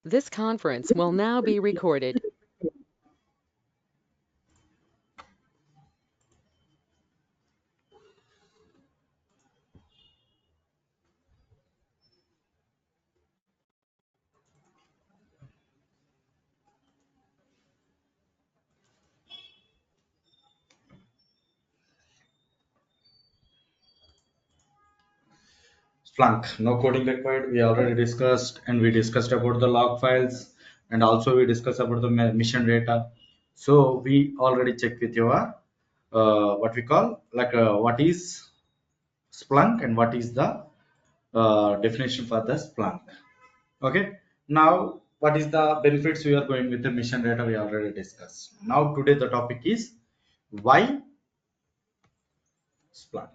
This conference will now be recorded. Splunk, no coding required. We already discussed, and we discussed about the log files, and also we discussed about the mission data. So we already checked with your what we call what is Splunk and what is the definition for the Splunk. Okay. Now, what is the benefits we are going with the mission data? We already discussed. Now today the topic is why Splunk.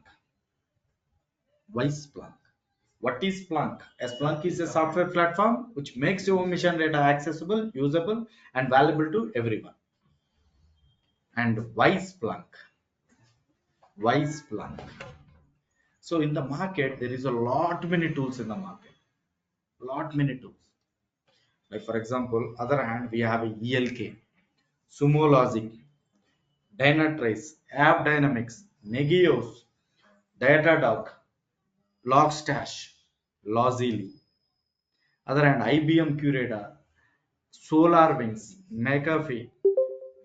Why Splunk? What is Splunk? A Splunk is a software platform which makes your mission data accessible, usable, and valuable to everyone. And why Splunk? Why Splunk? So in the market, there is a lot many tools in the market. Lot many tools. Like for example, other hand, we have a ELK, Sumo Logic, Dynatrace, App Dynamics, Negios, Datadog, Logstash, Logily. Other hand, IBM Curator, SolarWinds, McAfee,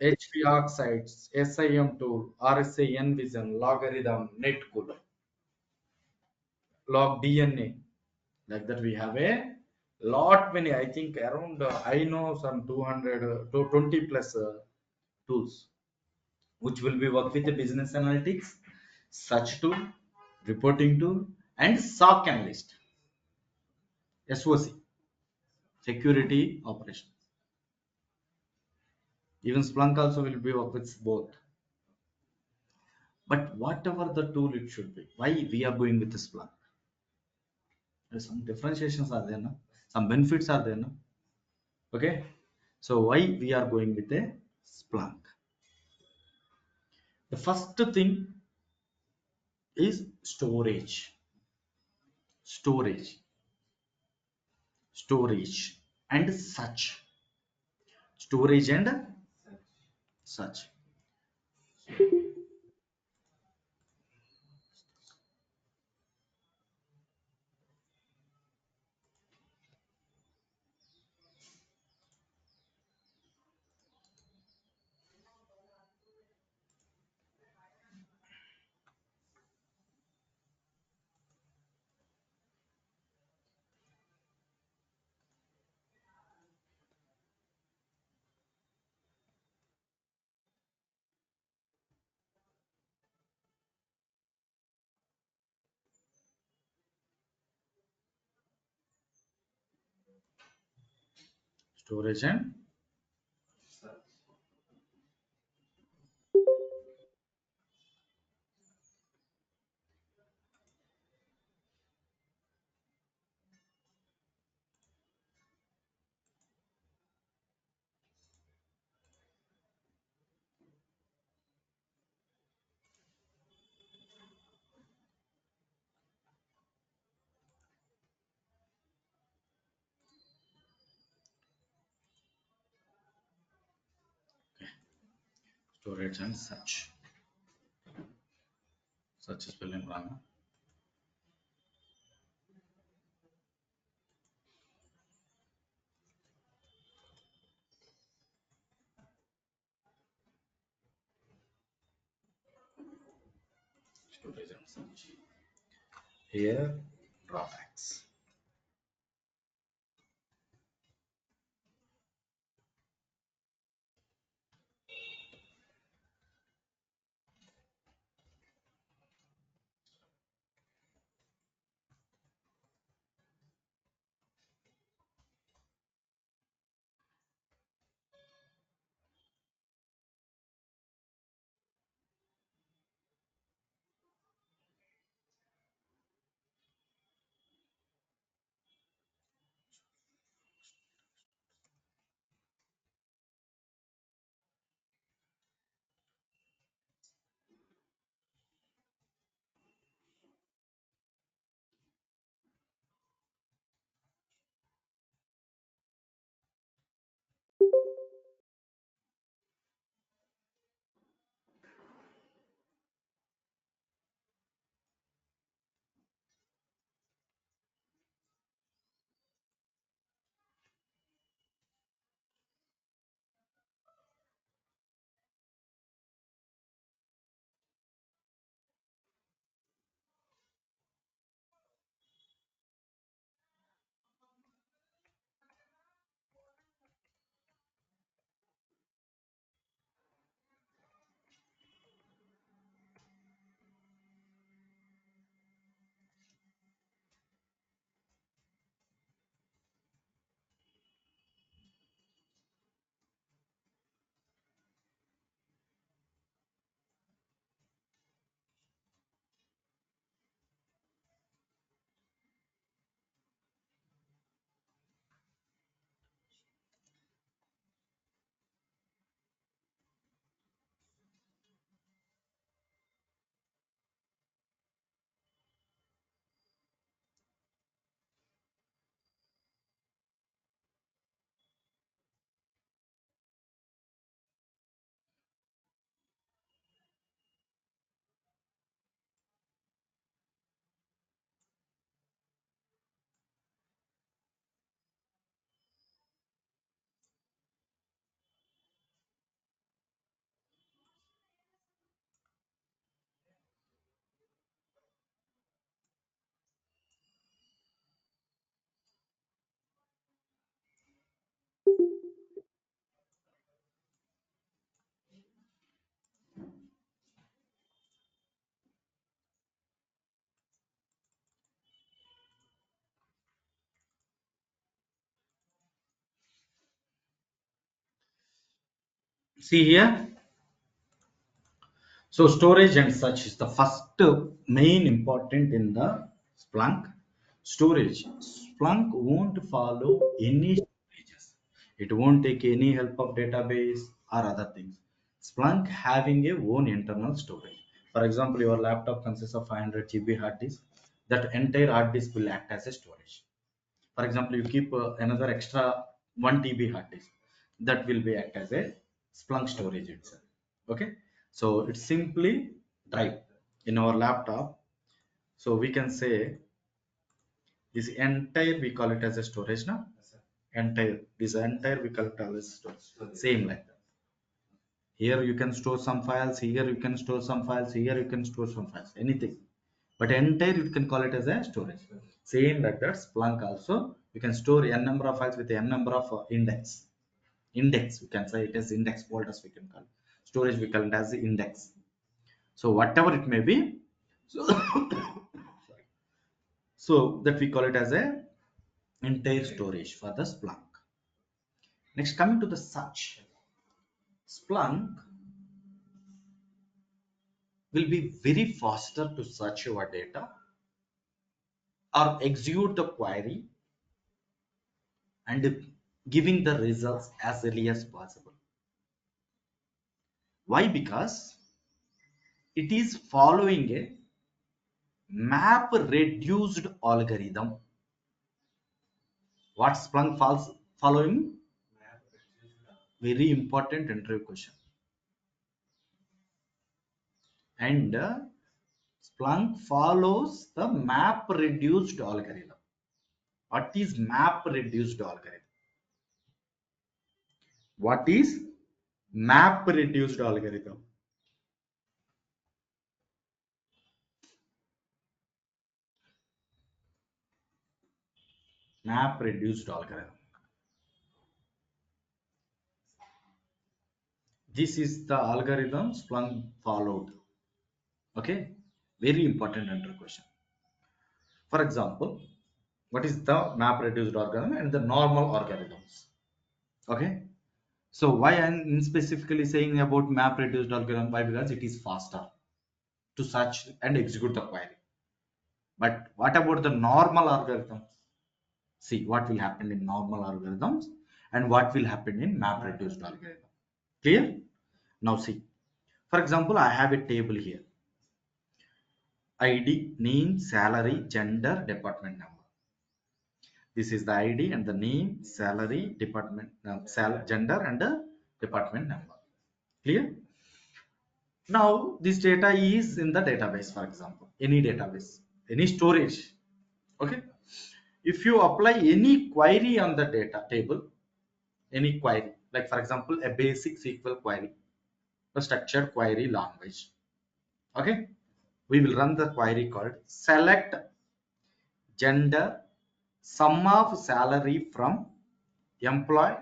HP Oxides, SIM tool, RSA Envision, Logarithm, Netcool, Log DNA. Like that, we have a lot many. I think around I know some 200 to 20 plus tools, which will be work with the business analytics, search tool, reporting tool, and SOC analyst, SOC, security operations. Even Splunk also will be work with both. But whatever the tool it should be, why we are going with the Splunk? There's some differentiations are there, no? Some benefits are there, no? Okay. So why we are going with a Splunk? The first thing is storage, storage, storage, and such. Storage and such. Storage and storage and such. Such is spelling wrong. Storage and such. Here, drawbacks. See here. So storage and such is the first main important in the Splunk. Storage. Splunk won't follow any storages. It won't take any help of database or other things. Splunk having a own internal storage. For example, your laptop consists of 500 GB hard disk. That entire hard disk will act as a storage. For example, you keep another extra 1 TB hard disk. That will be act as a Splunk storage itself. Okay, so it's simply drive in our laptop. So we can say this entire we call it as a storage now. Entire this entire we call it as storage. Same like that. Here you can store some files. Here you can store some files. Here you can store some files. Anything. But entire you can call it as a storage. Same like that. Splunk also you can store n number of files with n number of index. Index we can say it as index folders we can call it. Storage we call it as the index. So whatever it may be, so, so that we call it as a entire storage for the Splunk. Next, coming to the search, Splunk will be very faster to search your data or execute the query and giving the results as early as possible. Why? Because it is following a map reduced algorithm. What Splunk falls following? Very important interview question. And Splunk follows the map reduced algorithm. What is map reduced algorithm? What is map reduced algorithm? Map reduced algorithm. This is the algorithm Splunk followed. Okay, very important entry question. For example, what is the map reduced algorithm and the normal algorithms? Okay, so why I'm specifically saying about map reduced algorithm? Why? Because it is faster to search and execute the query. But what about the normal algorithms? See what will happen in normal algorithms and what will happen in map reduced algorithm. Clear? Now see. For example, I have a table here. ID, name, salary, gender, department number. This is the ID and the name, salary, department, gender and the department number. Clear? Now this data is in the database, for example, any database, any storage. Okay. If you apply any query on the data table, any query, like for example, a basic SQL query, a structured query language. Okay. We will run the query called select gender sum of salary from employee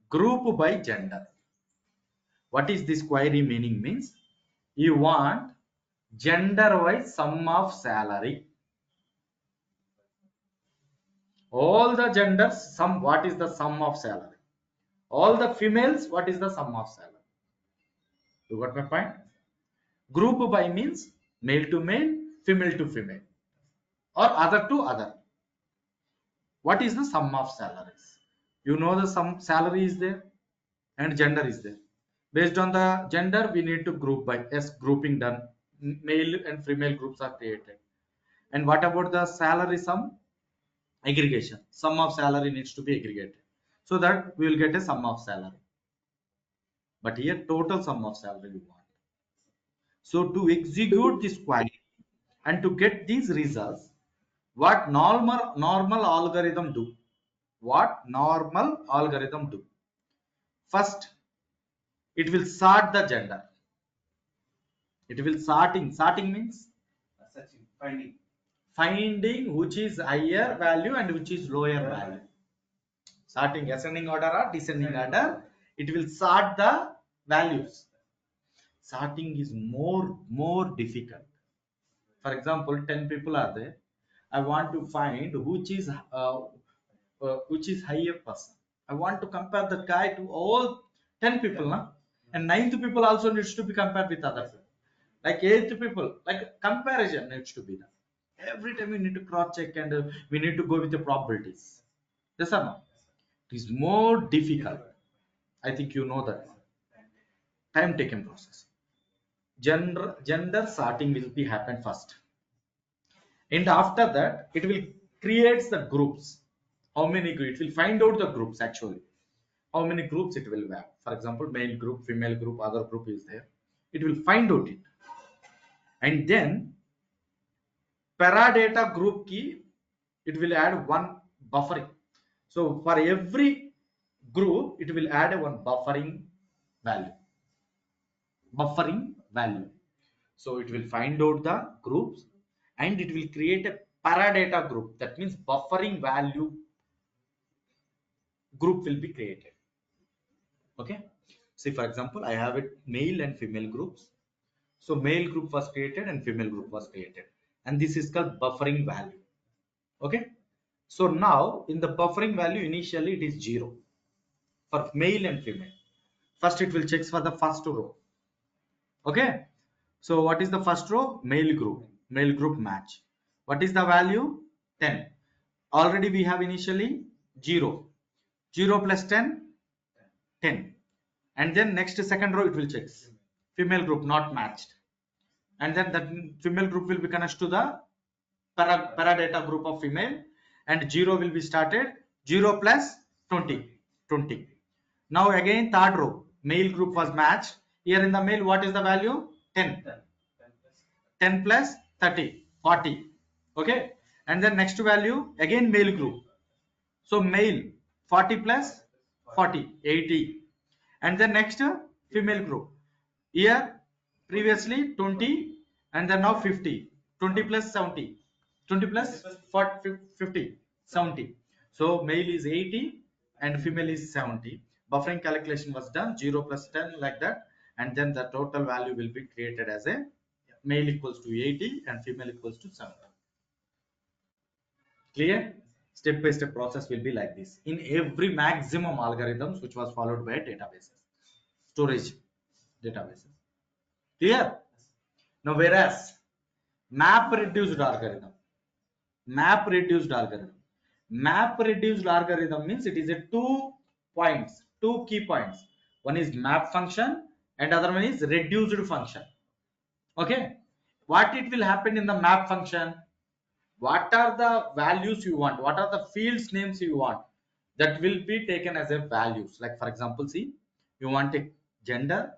group by gender. What is this query meaning? Means you want gender wise sum of salary. All the genders sum, what is the sum of salary? All the females, what is the sum of salary? You got my point? Group by means male to male, female to female, or other to other. What is the sum of salaries? You know the sum salary is there and gender is there. Based on the gender, we need to group by. Yes, grouping done. Male and female groups are created. And what about the salary sum? Aggregation. Sum of salary needs to be aggregated. So that we will get a sum of salary. But here total sum of salary we want. So to execute this query and to get these results, what normal algorithm do? What normal algorithm do? First, it will sort the gender. It will sorting. Sorting means finding which is higher value and which is lower value. Sorting ascending order or descending order. It will sort the values. Sorting is more difficult. For example, 10 people are there. I want to find which is higher person. I want to compare the guy to all 10 people. Na? and ninth people also needs to be compared with other people. Like eighth people, like comparison needs to be done. Every time we need to cross check, and we need to go with the probabilities. Yes or no? It is more difficult. I think you know that. Time taken process. Gender sorting will be happen first, and after that it will creates the groups. How many groups? It will find out the groups actually. How many groups it will have? For example, male group, female group, other group is there. It will find out it, and then paradata group key, it will add one buffering. So for every group, it will add one value. Buffering value. So it will find out the groups, and it will create a paradata group. That means buffering value group will be created. Okay. See, for example, I have it male and female groups. So male group was created and female group was created, and this is called buffering value. Okay. So now in the buffering value, initially it is 0 for male and female. First it will check for the first row. Okay. So what is the first row? Male group match. What is the value? 10. Already we have initially 0. 0 plus 10, 10. And then next second row it will check. Female group not matched. And then that female group will be connected to the paradata group of female, and 0 will be started. 0 plus 20. 20. Now again third row, male group was matched. Here in the male, what is the value? 10. 10 plus 30, 40. Okay. And then next value, again male group. So male, 40 plus 40, 80. And then next female group. Here previously 20, and then now 50. 20 plus 70. 20 plus 40, 50, 70. So male is 80 and female is 70. Buffering calculation was done, 0 plus 10 like that, and then the total value will be created as a male equals to 80 and female equals to 70. Clear? Step by step process will be like this in every maximum algorithms which was followed by databases, storage databases. Clear? Now whereas map reduced algorithm, map reduced algorithm, map reduced algorithm means it is a two key points. One is map function and other one is reduced function. Okay, what it will happen in the map function? What are the values you want? What are the fields names you want? That will be taken as a values. Like for example, see, you want a gender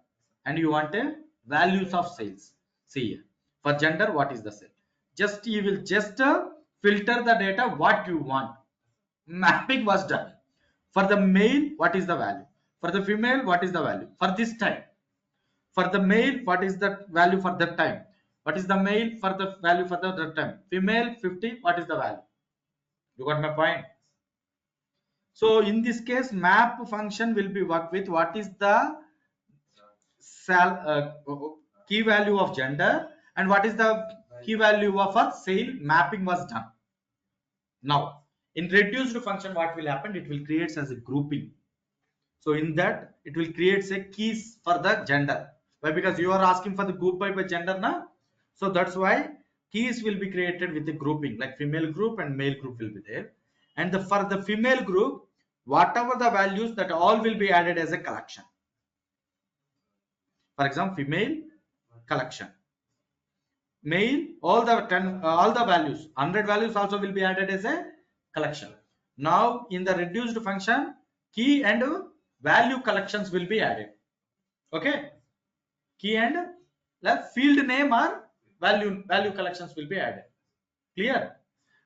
and you want a values of sales. See here, for gender, what is the sale? Just you will just filter the data what you want. Mapping was done. For the male, what is the value? For the female, what is the value? For this time. For the male, what is the value for that time? What is the male for the value for that time? Female 50, what is the value? You got my point? So in this case, map function will be work with what is the key value of gender and what is the key value of a sale. Mapping was done. Now in reduced function, what will happen? It will create as a grouping. So in that it will create a keys for the gender. Why? Because you are asking for the group by gender now. So that's why keys will be created with the grouping, like female group and male group will be there. And for the female group, whatever the values, that all will be added as a collection. For example, female collection, male all the 10 all the values, 100 values also will be added as a collection. Now in the reduced function, key and value collections will be added. Okay, key and the field name or value collections will be added. Clear?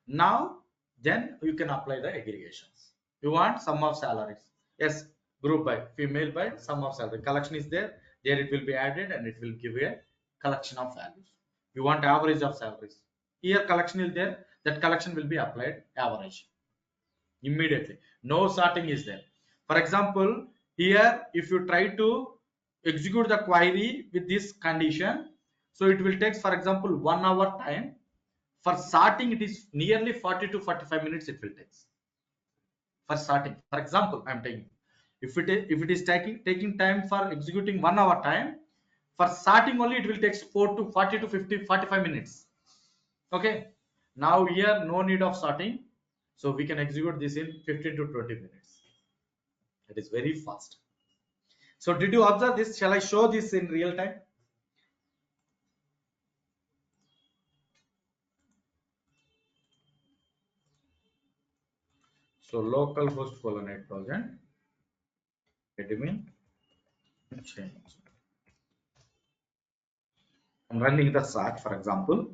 Now then you can apply the aggregations. You want sum of salaries? Yes, group by female by sum of salary. Collection is there. There it will be added and it will give a collection of values. You want average of salaries. Here collection is there. That collection will be applied average immediately. No sorting is there. For example, here if you try to execute the query with this condition, so it will take, for example, 1 hour time. For sorting, it is nearly 40 to 45 minutes it will take for sorting. For example, I am taking. If it is taking time for executing 1 hour time, for starting only it will take 4 to 40 to 50 45 minutes. Okay, now here no need of starting, so we can execute this in 15 to 20 minutes. It is very fast. So did you observe this? Shall I show this in real time? So localhost colon 8000 admin change. I'm running the search, for example.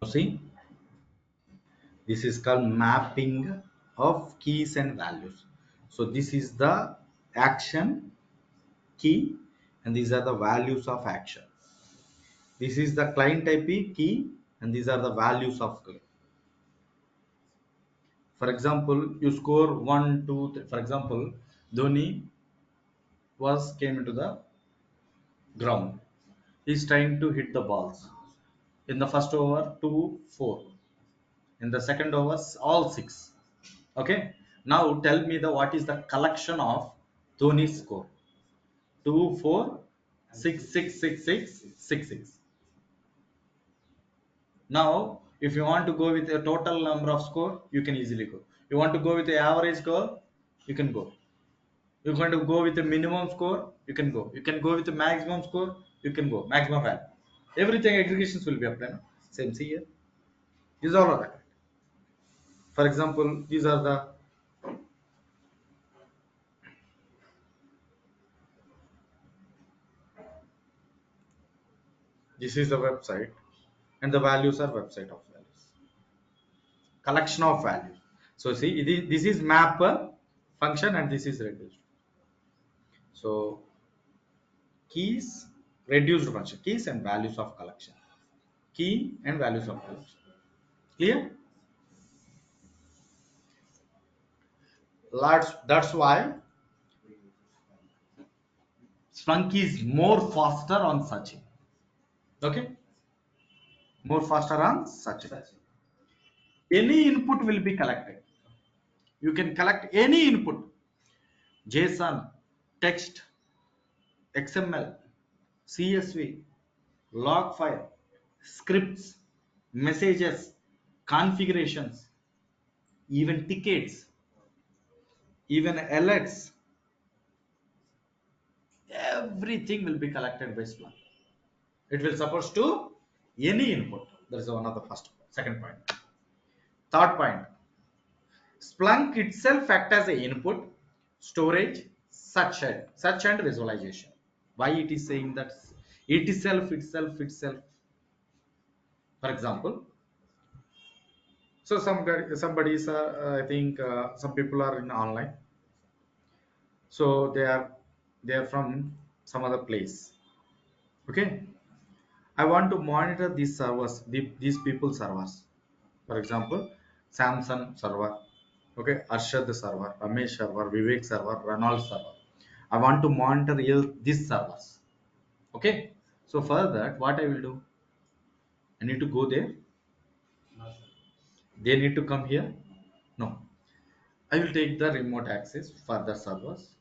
See, this is called mapping of keys and values. So this is the action key, and these are the values of action. This is the client IP key, and these are the values of client. For example, you score 1, 2, 3. For example, Dhoni was came into the ground. He's trying to hit the balls. In the first over, 2, 4. In the second over, all 6. Okay. Now tell me the what is the collection of Dhoni's score? 2, 4, 6, 6, 6, 6, 6, 6. Now, if you want to go with a total number of score, you can easily go. You want to go with the average score, you can go. You want to go with the minimum score, you can go. You can go with the maximum score, you can go. Maximum value. Everything aggregations will be applied. No? Same, see here. These are all that. For example, these are the this is the website, and the values are website of values. Collection of values. So see, this is map function, and this is reduced. So keys, reduced function, keys and values of collection. Key and values of collection. Clear? That's why Splunk is more faster on searching. Okay? More faster on searching. Any input will be collected. You can collect any input. JSON, text, XML, CSV, log file, scripts, messages, configurations, even tickets, even alerts. Everything will be collected by Splunk. It will support to any input. That is one of the first, second point. Third point, Splunk itself act as a input, storage, search and visualization. Why it is saying that it itself? For example, so somebody is, I think some people are in online. So they are from some other place. Okay, I want to monitor these servers, these people servers. For example, Samsung server, okay, Arshad server, Ramesh server, Vivek server, Ronald server. I want to monitor these servers. Okay, so for that, what I will do? I need to go there. They need to come here. No, I will take the remote access for the servers,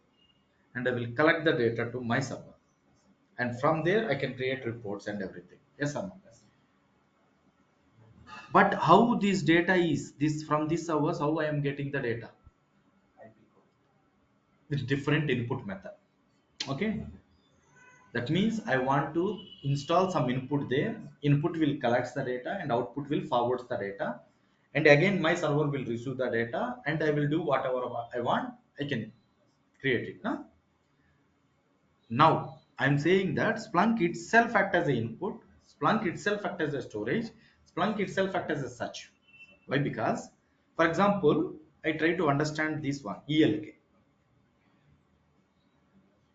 and I will collect the data to my server. And from there, I can create reports and everything. Yes or no? But how this data is this from this servers? How I am getting the data? With different input method. Okay, that means I want to install some input there. Input will collect the data, and output will forward the data, and again my server will receive the data, and I will do whatever I want. I can create it. Huh? Now I'm saying that Splunk itself act as an input, Splunk itself act as a storage, Splunk itself act as a search. Why? Because, for example, I try to understand this one ELK.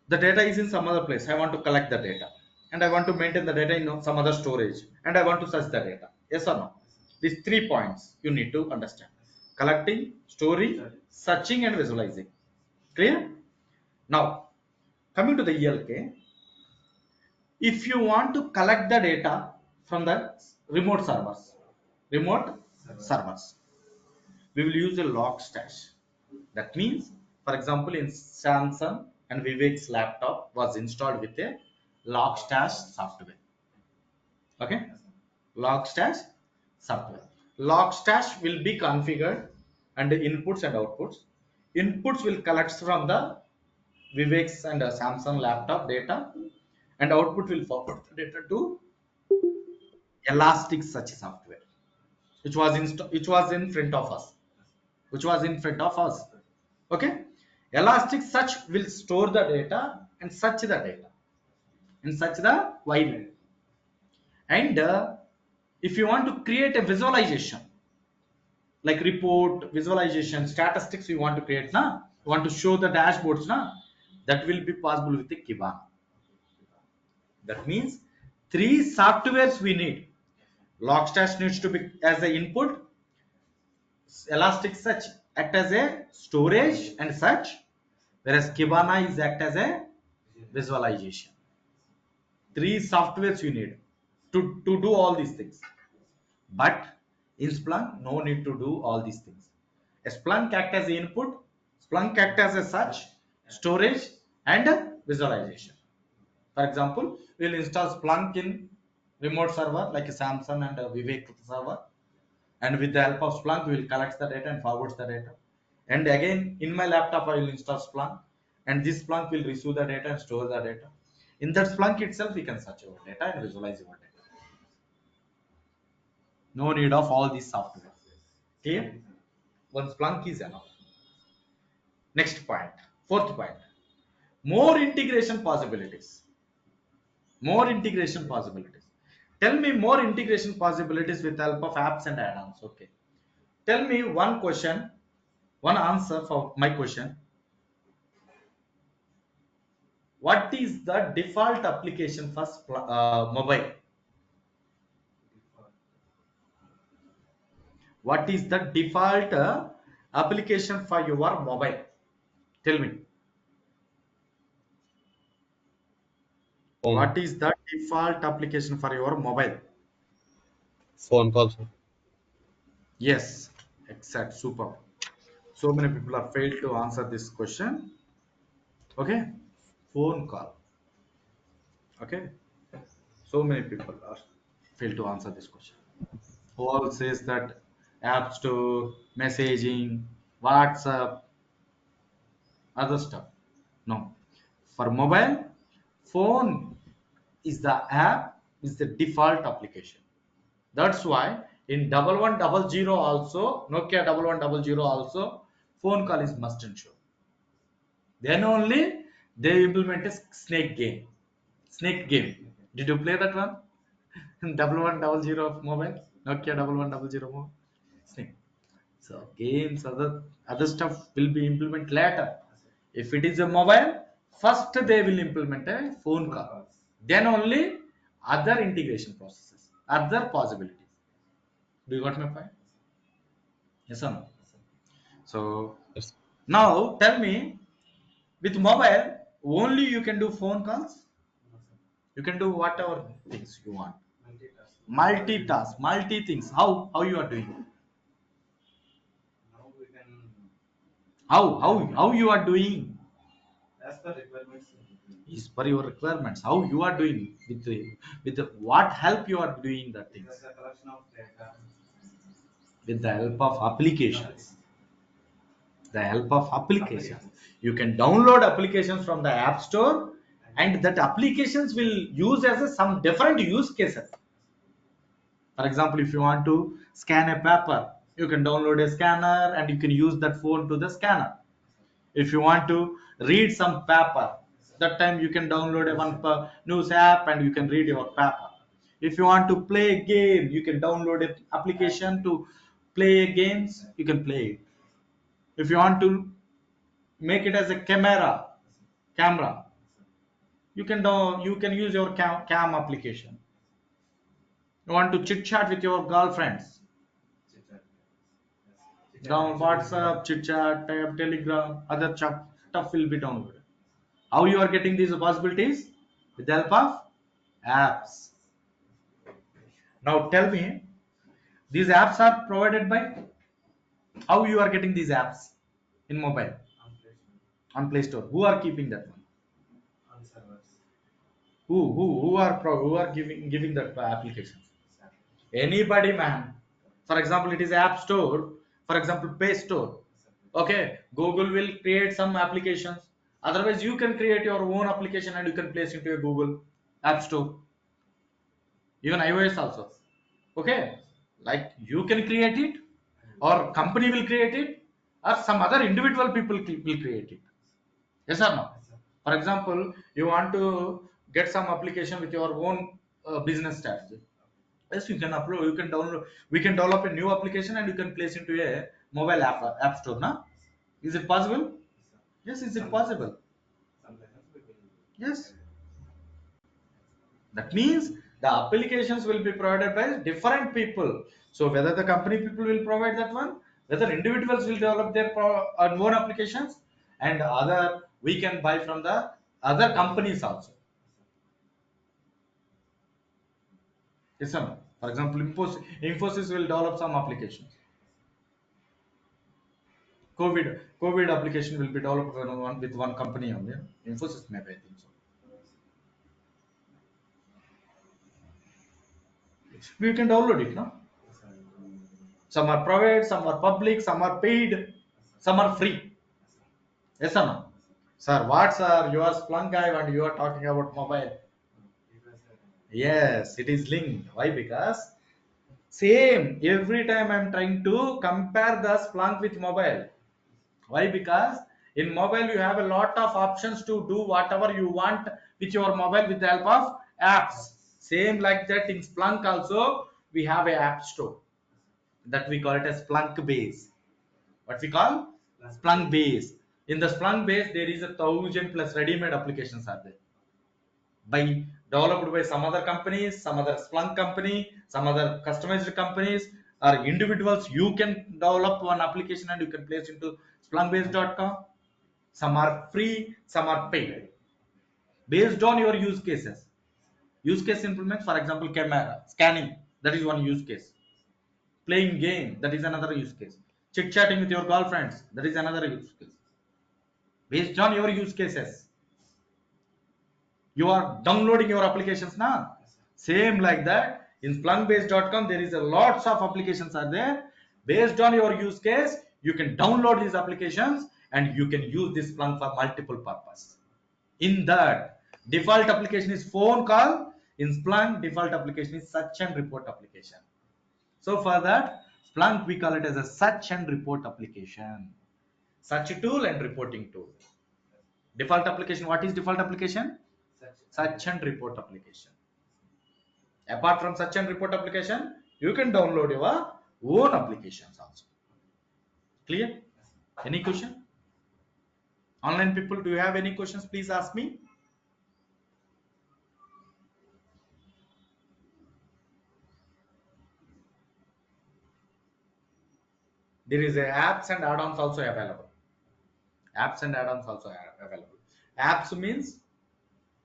The data is in some other place. I want to collect the data, and I want to maintain the data in some other storage, and I want to search the data. Yes or no? These 3 points you need to understand: collecting, storing, searching, and visualizing. Clear? Now, coming to the ELK, if you want to collect the data from the remote servers, we will use a log stash. That means, for example, in Samsung and Vivek's laptop was installed with a log stash software. Okay, log stash software. Log stash will be configured and the inputs and outputs. Inputs will collect from the Vivek's and Samsung laptop data, and output will forward the data to Elasticsearch software, which was in front of us, which was in front of us. Okay, Elasticsearch will store the data and search the data and search the while. And if you want to create a visualization, like report, visualization, statistics, you want to create, na? You want to show the dashboards, na? That will be possible with the Kibana. That means three softwares we need. Logstash needs to be as the input, Elasticsearch act as a storage and search, whereas Kibana is act as a visualization. Three softwares you need to do all these things. But in Splunk, no need to do all these things. A Splunk act as the input, Splunk act as a search, storage, and a visualization. For example, we'll install Splunk in remote server like a Samsung and a Vivek server, and with the help of Splunk, we will collect the data and forwards the data. And again, in my laptop, I will install Splunk, and this Splunk will receive the data and store the data. In that Splunk itself, we can search our data and visualize our data. No need of all these software. Clear? One Splunk is enough. Next point, fourth point, more integration possibilities. More integration possibilities. Tell me more integration possibilities with help of apps and add-ons. Okay. Tell me one question, one answer for my question. What is the default application for mobile? What is the default application for your mobile? Tell me. Phone. What is the default application for your mobile? Phone calls. Yes, exact, super. So many people have failed to answer this question. Okay, phone call. Okay, so many people are failed to answer this question. All says that App Store, messaging, WhatsApp, other stuff. No, for mobile, phone is the app, is the default application. That's why in 1100 also, Nokia 1100 also, phone call is must and show. Then only they implement a snake game. Snake game. Did you play that one? 1100 of mobile? Nokia 1100 mobile? Snake. So games, other stuff will be implemented later. If it is a mobile, first they will implement a phone call. Then only other integration processes, other possibilities. Do you got my point? Yes or no? So Yes. now tell me, with mobile, only you can do phone calls. You can do whatever things you want. Multitask, multi things. How you are doing? How you are doing? Is per your requirements. How you are doing with the what help you are doing that things with the help of applications. The help of applications. You can download applications from the app store, and that applications will use as some different use cases. For example, if you want to scan a paper, you can download a scanner and you can use that phone to the scanner. If you want to read some paper, that time you can download a news app and you can read your paper. If you want to play a game, you can download an application to play games, you can play it. If you want to make it as a camera, you can use your cam application. You want to chit chat with your girlfriends. Down WhatsApp, chit chat, Telegram, other stuff will be downloaded. How you are getting these possibilities? With the help of apps. Now tell me, these apps are provided by how you are getting these apps in mobile on Play Store. Who are keeping that one? Who are giving that application? Anybody, man. For example, it is App Store. For example, Play Store. Okay, Google will create some applications. Otherwise, you can create your own application and you can place into a Google App Store. Even iOS also. Okay, like you can create it, or company will create it, or some other individual people will create it. Yes or no? For example, you want to get some application with your own business strategy. Yes, you can upload, you can download, we can develop a new application and you can place into a mobile app store. Now, is it possible? Yes, is it possible? Yes. That means the applications will be provided by different people. So whether the company people will provide that one, whether individuals will develop their own applications, and other we can buy from the other companies also. Yes or no? For example, Infosys will develop some applications. COVID application will be developed with one company only. Infosys maybe, I think so. We can download it, no? Some are private, some are public, some are paid, some are free. Yes or no? Sir, what sir? You are Splunk guy and you are talking about mobile. Yes, it is linked. Why? Because same every time I'm trying to compare the Splunk with mobile. Why? Because in mobile you have a lot of options to do whatever you want with your mobile with the help of apps. Same like that in Splunk also we have a app store that we call it as Splunk base. What we call Splunk base. In the Splunk base there is 1,000 plus ready-made applications are there. By developed by some other companies, some other Splunk company, some other customized companies or individuals. You can develop one application and you can place into splunkbase.com. Some are free, some are paid based on your use cases. Use case implements, for example, camera scanning, that is one use case. Playing game, that is another use case. Chit chatting with your girlfriends, that is another use case. Based on your use cases, you are downloading your applications now. Same like that in splunkbase.com there is a lots of applications are there. Based on your use case, you can download these applications and you can use this Splunk for multiple purpose. In that, default application is phone call. In Splunk, default application is search and report application. So for that, Splunk we call it as a search and report application. Search tool and reporting tool. Default application, what is default application? Search and report application. Apart from search and report application, you can download your own applications also. Clear? Any question? Online people, do you have any questions? Please ask me. There is a apps and add-ons also available. Apps and add-ons also are available. Apps means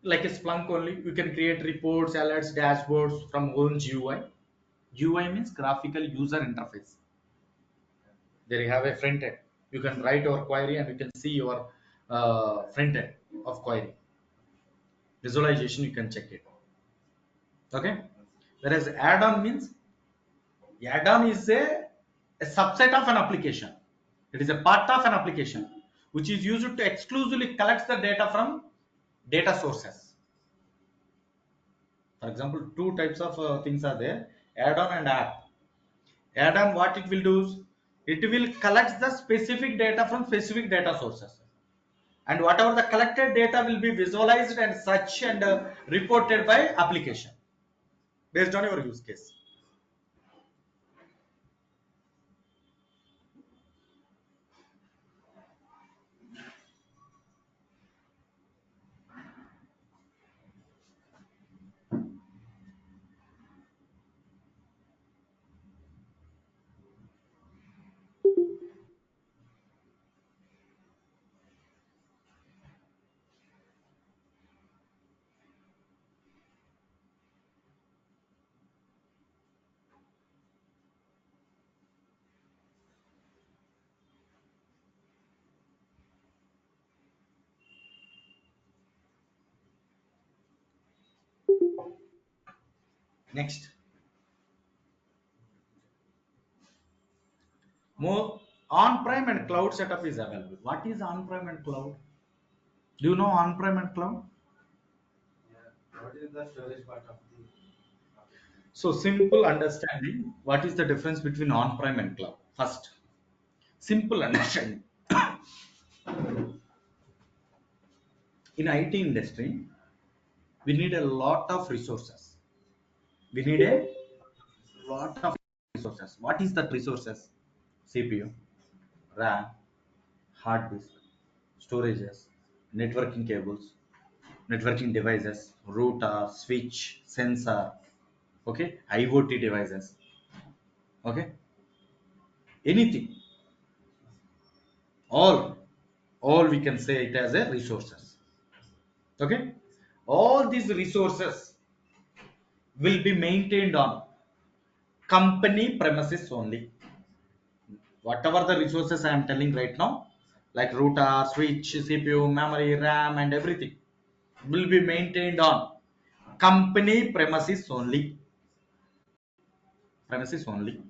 like a Splunk only. You can create reports, alerts, dashboards from own GUI. GUI means graphical user interface. There you have a front end. You can write your query and you can see your front end of query. Visualization, you can check it. Okay. Whereas add-on means add-on is a subset of an application. It is a part of an application which is used to exclusively collect the data from data sources. For example, two types of things are there: add-on and app. Add-on, what it will do is it will collect the specific data from specific data sources, and whatever the collected data will be visualized and such and reported by application based on your use case. Next, more on-prem and cloud setup is available. What is on-prem and cloud? Do you know on-prem and cloud? What is the storage part of the? So simple understanding. What is the difference between on-prem and cloud? First, simple understanding. In IT industry, we need a lot of resources. We need a lot of resources. What is that resources? CPU, RAM, hard disk, storages, networking cables, networking devices, router, switch, sensor, okay, IoT devices, okay, anything, all, all we can say it as a resources, okay. All these resources will be maintained on company premises only. Whatever the resources I am telling right now, like router, switch, CPU, memory, RAM, and everything, will be maintained on company premises only. Premises only.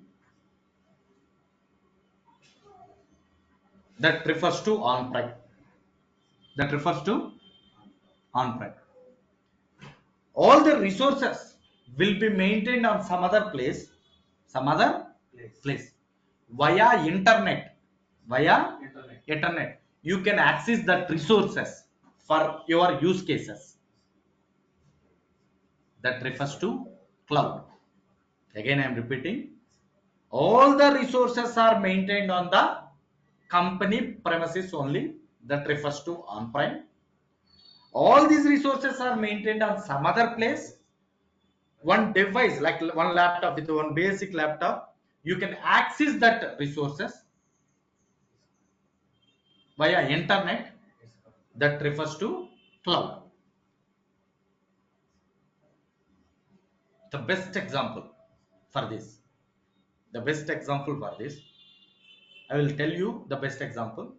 That refers to on-prem. That refers to on-prem. All the resources will be maintained on some other place, some other place via internet. Via internet, you can access that resources for your use cases. That refers to cloud. Again, I am repeating. All the resources are maintained on the company premises only. That refers to on-prem. All these resources are maintained on some other place. One device, like one laptop, with one basic laptop, you can access that resources via internet. That refers to cloud. The best example for this, the best example for this, I will tell you the best example.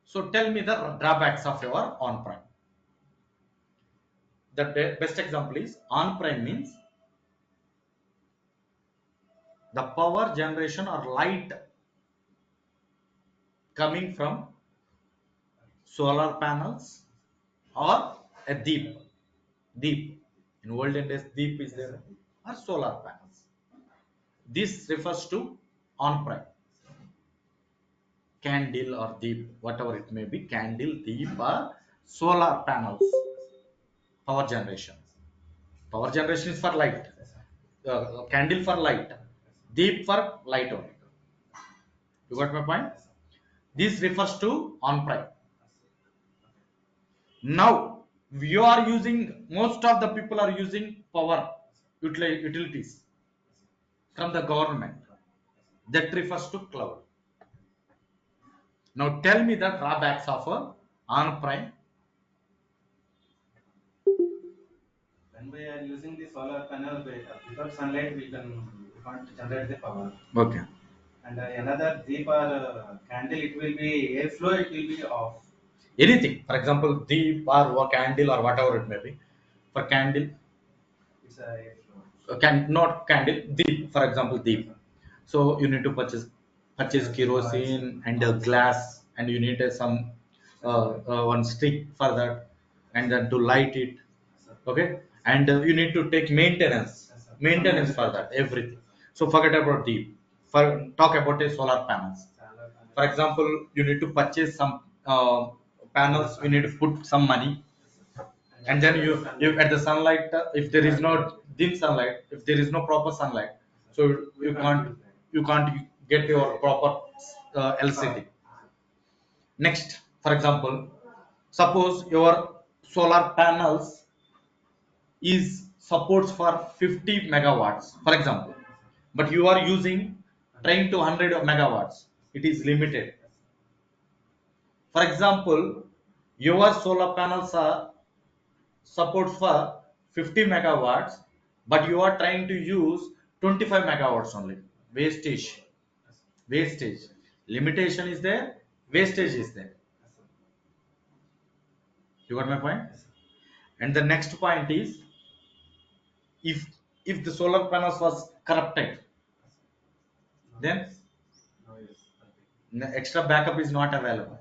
So tell me the drawbacks of your on-prem. The best example is on-prem means the power generation or light coming from solar panels or a deep. In olden days, deep is there, or solar panels. This refers to on-prem. Candle or deep, whatever it may be, candle, deep, or solar panels. Power generation. Power generation is for light. Candle for light. Deep for light only. You got my point? This refers to on-prem. Now you are using, most of the people are using power utilities from the government. That refers to cloud. Now tell me the drawbacks of on-prem. When we are using the solar panel, without sunlight, we can't generate the power. Okay. And another deep or candle, it will be airflow, it will be off. Anything, for example, deep or candle or whatever it may be. For candle, It's a airflow. can not candle, deep, for example, deep. So you need to purchase kerosene and a glass, and you need some one stick for that, and then to light it. Okay, and you need to take maintenance for that, everything. So forget about deep. For talk about a solar panels. Solar panel. For example, you need to purchase some panels. You need to put some money, and then you at the sunlight, if there is no dim sunlight, if there is no proper sunlight, so you can't get your proper LCD. Next, for example, suppose your solar panels is supports for 50 megawatts, for example, but you are using trying to 100 megawatts, it is limited. For example, your solar panels are supports for 50 megawatts, but you are trying to use 25 megawatts only. Wastage limitation is there, wastage is there. You got my point? And the next point is If the solar panels was corrupted, then No use. the extra backup is not available.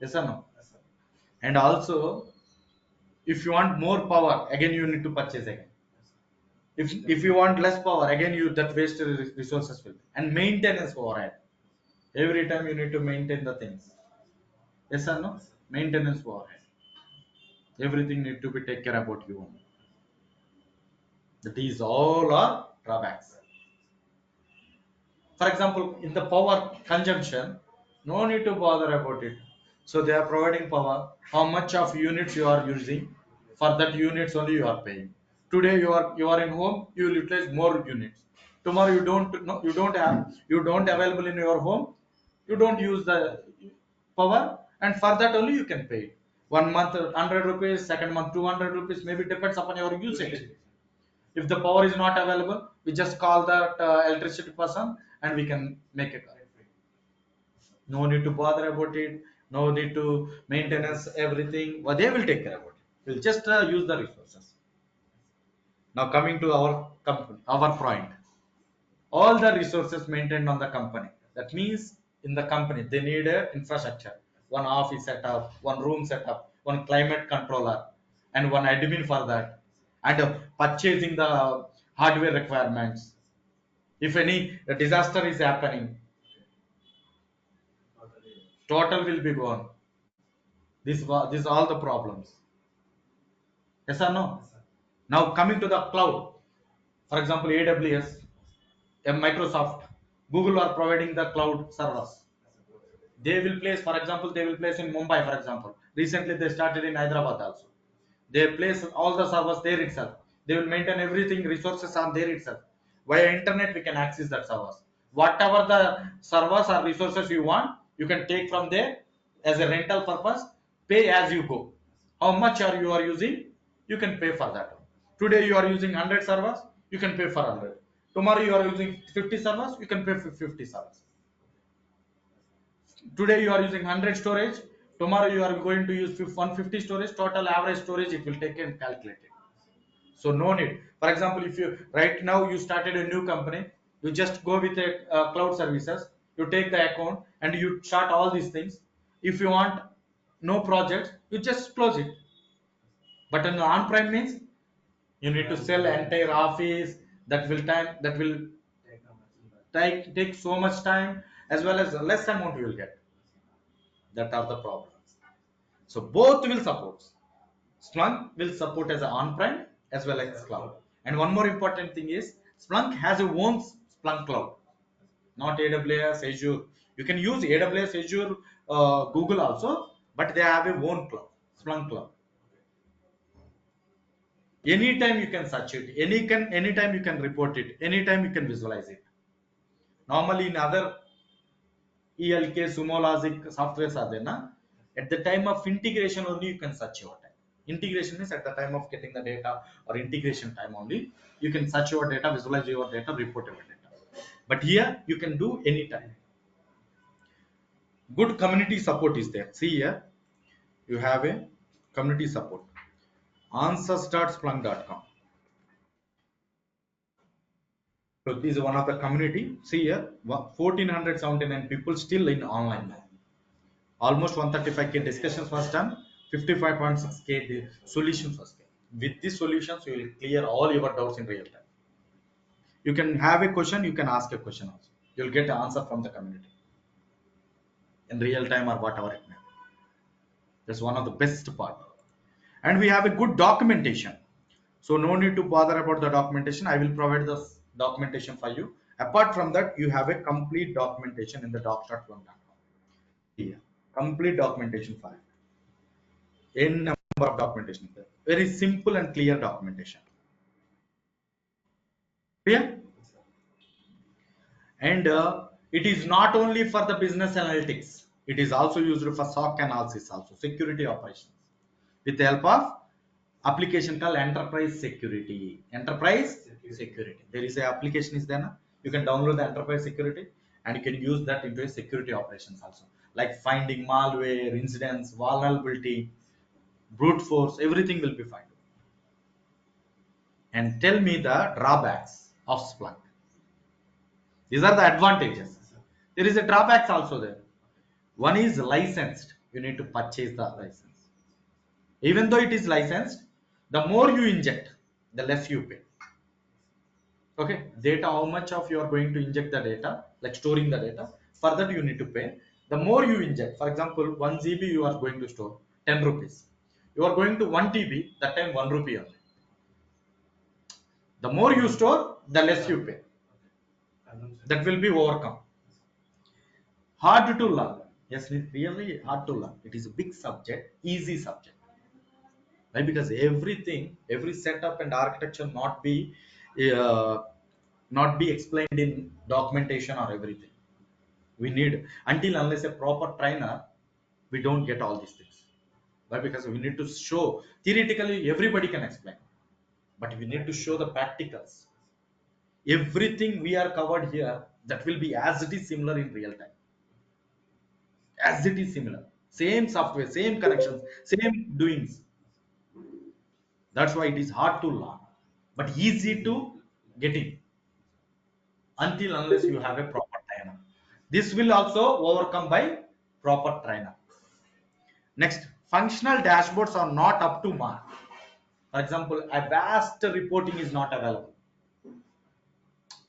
Yes or no? Yes, sir. And also, if you want more power, again you need to purchase again. If you want less power, again you that waste resources will be. And maintenance overhead. Every time you need to maintain the things. Yes or no? Maintenance overhead. Everything need to be take care about you only. That is all are drawbacks. For example, in the power consumption, no need to bother about it. So they are providing power. How much of units you are using, for that units only you are paying. Today you are in home, you will utilize more units. Tomorrow you don't no, you don't available in your home, you don't use the power, and for that only you can pay. 1 month 100 rupees, second month 200 rupees, maybe depends upon your usage. If the power is not available, we just call that electricity person and we can make a call. No need to bother about it. No need to maintenance everything. Well, they will take care about it. We'll just use the resources. Now coming to our company, our point. All the resources maintained on the company. That means in the company they need a infrastructure. One office setup, one room setup, one climate controller, and one admin for that, and purchasing the hardware requirements. If any disaster is happening, Totally. total will be gone. This all the problems. Yes or no? Yes, sir. Now coming to the cloud, for example, AWS, Microsoft, Google are providing the cloud servers. Yes, sir. They will place, for example, they will place in Mumbai, for example. Recently they started in Hyderabad also. They place all the servers there itself. They will maintain everything, resources are there itself. Via internet we can access that servers. Whatever the servers or resources you want, you can take from there as a rental purpose. Pay as you go. How much are you are using, you can pay for that. Today you are using 100 servers, you can pay for 100. Tomorrow you are using 50 servers, you can pay for 50 servers. Today you are using 100 storage, tomorrow you are going to use 150 storage. Total average storage it will take and calculate it. So no need. For example, if you right now you started a new company, you just go with a cloud services, you take the account and you start all these things. If you want no projects, you just close it. But in on-prem means you need to sell entire office. That will Take how much in that? take so much time, as well as less amount you will get. That are the problems. So both will support. Splunk will support as an on-prem as well as cloud. And one more important thing is Splunk has a own Splunk cloud, not AWS, Azure. You can use AWS, Azure, Google also, but they have a own cloud, Splunk cloud. Anytime you can search it, anytime you can report it, anytime you can visualize it. Normally in other ELK, Sumo Logic softwares are there, na? At the time of integration only you can search your time. Integration is at the time of getting the data or integration time only. You can search your data, visualize your data, report your data. But here you can do anytime. Good community support is there. See here, you have a community support. Answers.splunk.com. So this is one of the community. See here, 1479 people still in online now. Almost 135k discussions was done, 55.6k solutions was there. With these solutions you will clear all your doubts in real time. You can have a question, you can ask a question also, you'll get an answer from the community in real time or whatever it may be. That's one of the best part. And we have a good documentation, so no need to bother about the documentation. I will provide the documentation for you. Apart from that, you have a complete documentation in the docs.1.com. Here, complete documentation file, n number of documentation there. Very simple and clear documentation. Clear? And it is not only for the business analytics, it is also used for SOC analysis, also security operations, with the help of application called enterprise security. Enterprise security, there is a application is there na? You can download the enterprise security and you can use that into a security operations also, like finding malware, incidents, vulnerability, brute force, everything will be found. and tell me the drawbacks of Splunk. These are the advantages. There is a drawbacks also there. One is licensed. You need to purchase the license. Even though it is licensed, the more you inject, the less you pay. Okay, data, how much of you are going to inject the data, like storing the data, for that you need to pay. The more you inject, for example, 1 GB you are going to store 10 rupees. You are going to 1 TB, that time 1 rupee only. The more you store, the less you pay. That will be overcome. Hard to learn. Yes, really hard to learn. It is a big subject, easy subject. Why? Because everything, every setup and architecture uh, not be explained in documentation or everything. We need, until unless a proper trainer, we don't get all these things. Why? Because we need to show, theoretically everybody can explain, but we need to show the practicals. Everything we are covered here, that will be as it is similar in real time, as it is similar, same software, same connections, same doings. That's why it is hard to learn, but easy to get in, until unless you have a proper trainer. This will also overcome by proper trainer. Next, functional dashboards are not up to mark. For example, a vast reporting is not available.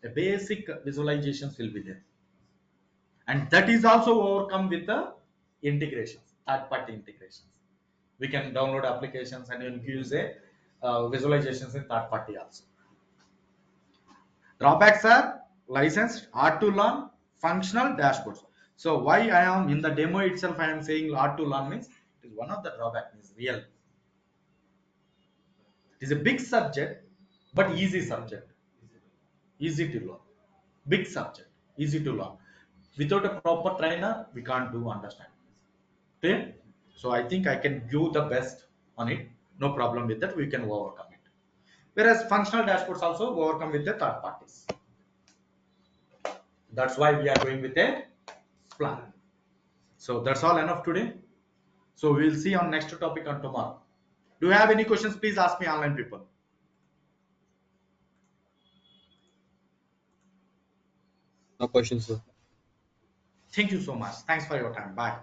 A basic visualizations will be there, and that is also overcome with the integrations, third party integrations. We can download applications and use a visualizations in third party also. Drawbacks are licensed, hard to learn, functional dashboards. So why I am in the demo itself, I am saying hard to learn means it is one of the drawbacks is real. It is a big subject, but easy subject, easy to learn. Big subject, easy to learn. Without a proper trainer, we can't do understand. Okay? So I think I can give the best on it. No problem with that. We can overcome it. Whereas functional dashboards also overcome with the third parties. That's why we are going with a Splunk. So that's all enough today. So we'll see on next topic on tomorrow. Do you have any questions? Please ask me, online people. No questions, sir. Thank you so much. Thanks for your time. Bye.